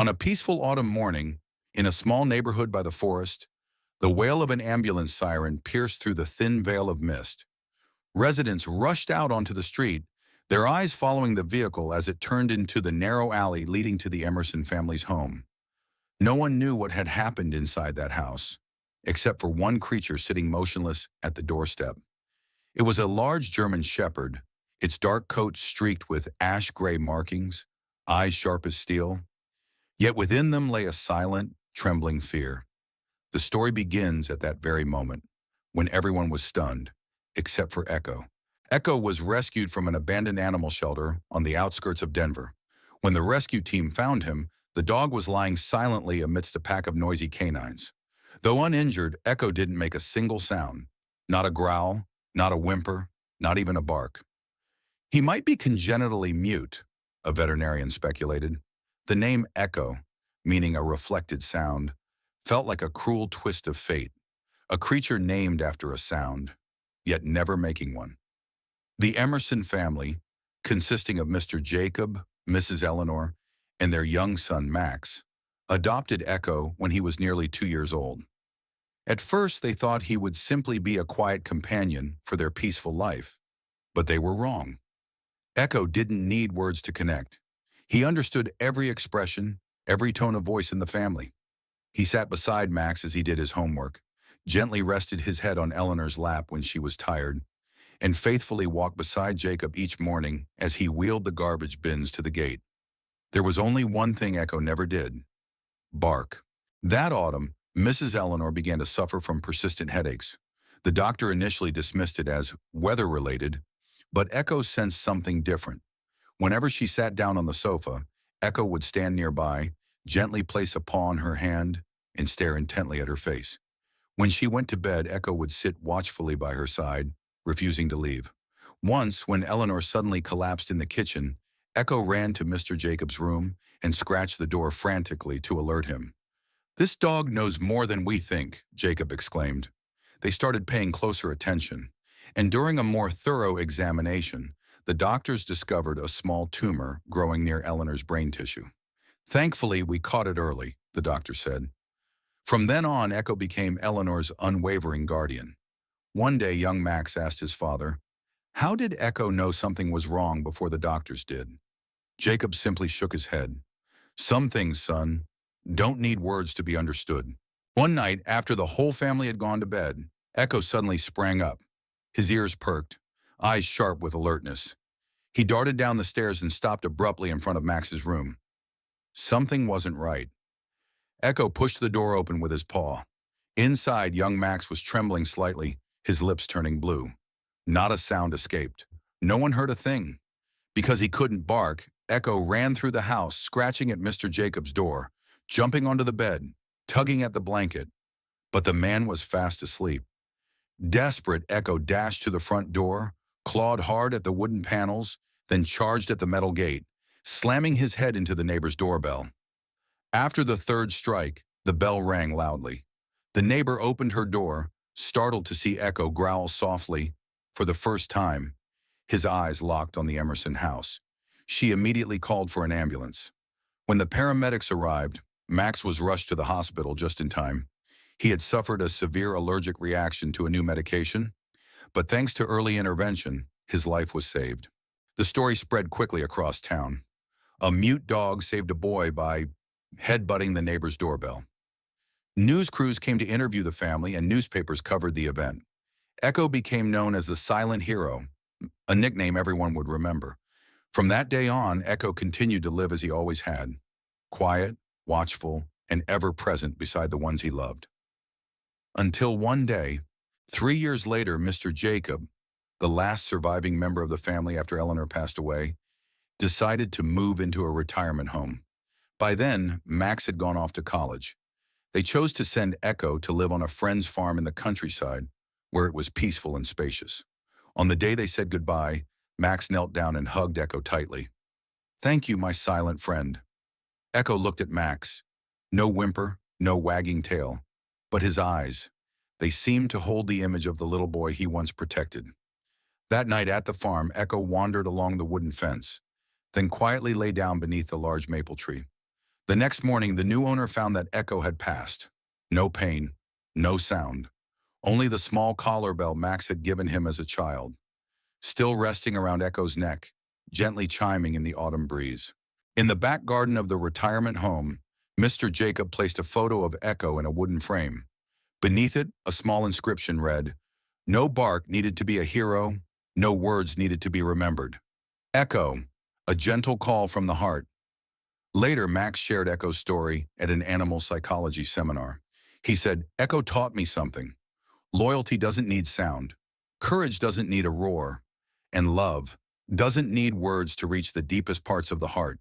On a peaceful autumn morning, in a small neighborhood by the forest, the wail of an ambulance siren pierced through the thin veil of mist. Residents rushed out onto the street, their eyes following the vehicle as it turned into the narrow alley leading to the Emerson family's home. No one knew what had happened inside that house, except for one creature sitting motionless at the doorstep. It was a large German shepherd, its dark coat streaked with ash-gray markings, eyes sharp as steel. Yet within them lay a silent, trembling fear. The story begins at that very moment, when everyone was stunned, except for Echo. Echo was rescued from an abandoned animal shelter on the outskirts of Denver. When the rescue team found him, the dog was lying silently amidst a pack of noisy canines. Though uninjured, Echo didn't make a single sound. Not a growl, not a whimper, not even a bark. He might be congenitally mute, a veterinarian speculated. The name Echo, meaning a reflected sound, felt like a cruel twist of fate, a creature named after a sound, yet never making one. The Emerson family, consisting of Mr. Jacob, Mrs. Eleanor, and their young son Max, adopted Echo when he was nearly 2 years old. At first, they thought he would simply be a quiet companion for their peaceful life, but they were wrong. Echo didn't need words to connect. He understood every expression, every tone of voice in the family. He sat beside Max as he did his homework, gently rested his head on Eleanor's lap when she was tired, and faithfully walked beside Jacob each morning as he wheeled the garbage bins to the gate. There was only one thing Echo never did: bark. That autumn, Mrs. Eleanor began to suffer from persistent headaches. The doctor initially dismissed it as weather-related, but Echo sensed something different. Whenever she sat down on the sofa, Echo would stand nearby, gently place a paw on her hand, and stare intently at her face. When she went to bed, Echo would sit watchfully by her side, refusing to leave. Once, when Eleanor suddenly collapsed in the kitchen, Echo ran to Mr. Jacob's room and scratched the door frantically to alert him. "This dog knows more than we think," Jacob exclaimed. They started paying closer attention, and during a more thorough examination, the doctors discovered a small tumor growing near Eleanor's brain tissue. "Thankfully, we caught it early," the doctor said. From then on, Echo became Eleanor's unwavering guardian. One day, young Max asked his father, "How did Echo know something was wrong before the doctors did?" Jacob simply shook his head. "Some things, son, don't need words to be understood." One night, after the whole family had gone to bed, Echo suddenly sprang up. His ears perked, eyes sharp with alertness. He darted down the stairs and stopped abruptly in front of Max's room. Something wasn't right. Echo pushed the door open with his paw. Inside, young Max was trembling slightly, his lips turning blue. Not a sound escaped. No one heard a thing. Because he couldn't bark, Echo ran through the house, scratching at Mr. Jacob's door, jumping onto the bed, tugging at the blanket. But the man was fast asleep. Desperate, Echo dashed to the front door, clawed hard at the wooden panels, then charged at the metal gate, slamming his head into the neighbor's doorbell. After the third strike, the bell rang loudly. The neighbor opened her door, startled to see Echo growl softly. For the first time, his eyes locked on the Emerson house. She immediately called for an ambulance. When the paramedics arrived, Max was rushed to the hospital just in time. He had suffered a severe allergic reaction to a new medication, but thanks to early intervention, his life was saved. The story spread quickly across town. A mute dog saved a boy by headbutting the neighbor's doorbell. News crews came to interview the family, and newspapers covered the event. Echo became known as the Silent Hero, a nickname everyone would remember. From that day on, Echo continued to live as he always had, quiet, watchful, and ever present beside the ones he loved. Until one day, 3 years later, Mr. Jacob, the last surviving member of the family after Eleanor passed away, decided to move into a retirement home. By then, Max had gone off to college. They chose to send Echo to live on a friend's farm in the countryside, where it was peaceful and spacious. On the day they said goodbye, Max knelt down and hugged Echo tightly. "Thank you, my silent friend." Echo looked at Max. No whimper, no wagging tail. But his eyes, they seemed to hold the image of the little boy he once protected. That night at the farm, Echo wandered along the wooden fence, then quietly lay down beneath the large maple tree. The next morning, the new owner found that Echo had passed. No pain, no sound, only the small collar bell Max had given him as a child, still resting around Echo's neck, gently chiming in the autumn breeze. In the back garden of the retirement home, Mr. Jacob placed a photo of Echo in a wooden frame. Beneath it, a small inscription read, "No bark needed to be a hero, no words needed to be remembered. Echo, a gentle call from the heart." Later, Max shared Echo's story at an animal psychology seminar. He said, "Echo taught me something. Loyalty doesn't need sound. Courage doesn't need a roar. And love doesn't need words to reach the deepest parts of the heart."